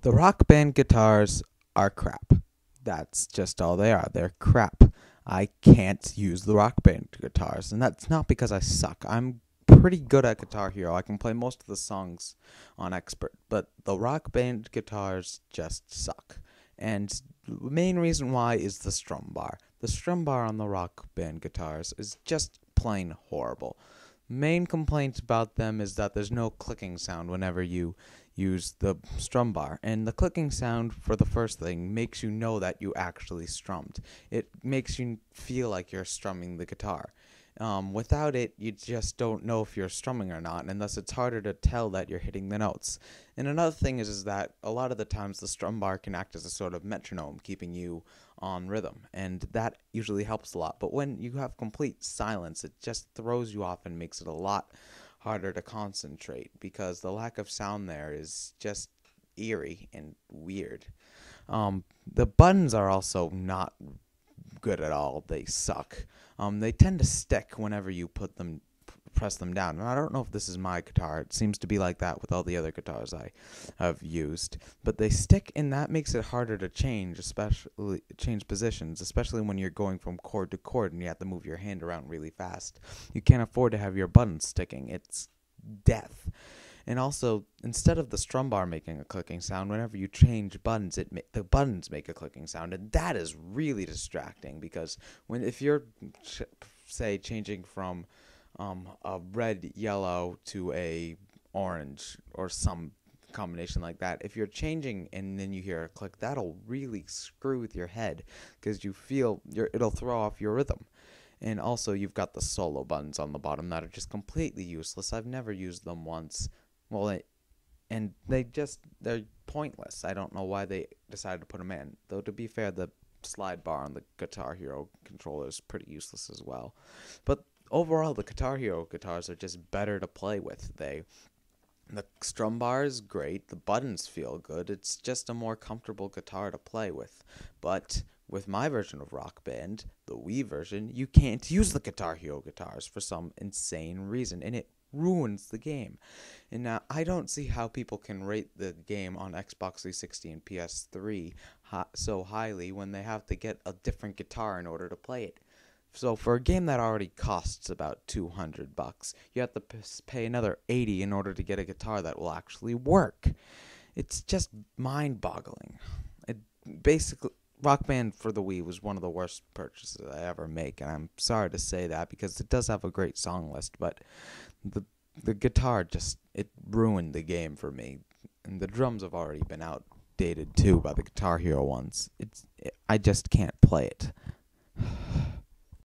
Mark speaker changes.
Speaker 1: The Rock Band guitars are crap. That's just all they are. They're crap. I can't use the Rock Band guitars, and that's not because I suck. I'm pretty good at Guitar Hero. I can play most of the songs on Expert, but the Rock Band guitars just suck. And the main reason why is the strum bar. The strum bar on the Rock Band guitars is just plain horrible. Main complaint about them is that there's no clicking sound whenever you use the strum bar, and the clicking sound, for the first thing, makes you know that you actually strummed. It makes you feel like you're strumming the guitar. Without it, you just don't know if you're strumming or not, and thus it's harder to tell that you're hitting the notes. And another thing is that a lot of the times the strum bar can act as a sort of metronome, keeping you on rhythm, and that usually helps a lot. But when you have complete silence, it just throws you off and makes it a lot harder to concentrate, because the lack of sound there is just eerie and weird. The buttons are also not good at all. They suck. They tend to stick whenever you press them down. And I don't know if this is my guitar. It seems to be like that with all the other guitars I have used. But they stick, and that makes it harder to change positions, especially when you're going from chord to chord and you have to move your hand around really fast. You can't afford to have your buttons sticking. It's death. And also, instead of the strum bar making a clicking sound, whenever you change buttons, the buttons make a clicking sound, and that is really distracting, because if you're, say, changing from a red yellow to a orange or some combination like that, if you're changing and then you hear a click, that'll really screw with your head, because it'll throw off your rhythm. And also, you've got the solo buttons on the bottom that are just completely useless. I've never used them once. They're pointless. I don't know why they decided to put them in. Though, to be fair, the slide bar on the Guitar Hero controller is pretty useless as well. But overall, the Guitar Hero guitars are just better to play with. The strum bar is great. The buttons feel good. It's just a more comfortable guitar to play with. But with my version of Rock Band, the Wii version, you can't use the Guitar Hero guitars for some insane reason, and it ruins the game. And now, I don't see how people can rate the game on Xbox 360 and PS3 so highly when they have to get a different guitar in order to play it. So for a game that already costs about $200, you have to pay another $80 in order to get a guitar that will actually work. It's just mind-boggling. Basically, Rock Band for the Wii was one of the worst purchases I ever make, and I'm sorry to say that, because it does have a great song list, but the guitar it ruined the game for me. And the drums have already been outdated too by the Guitar Hero ones. I just can't play it.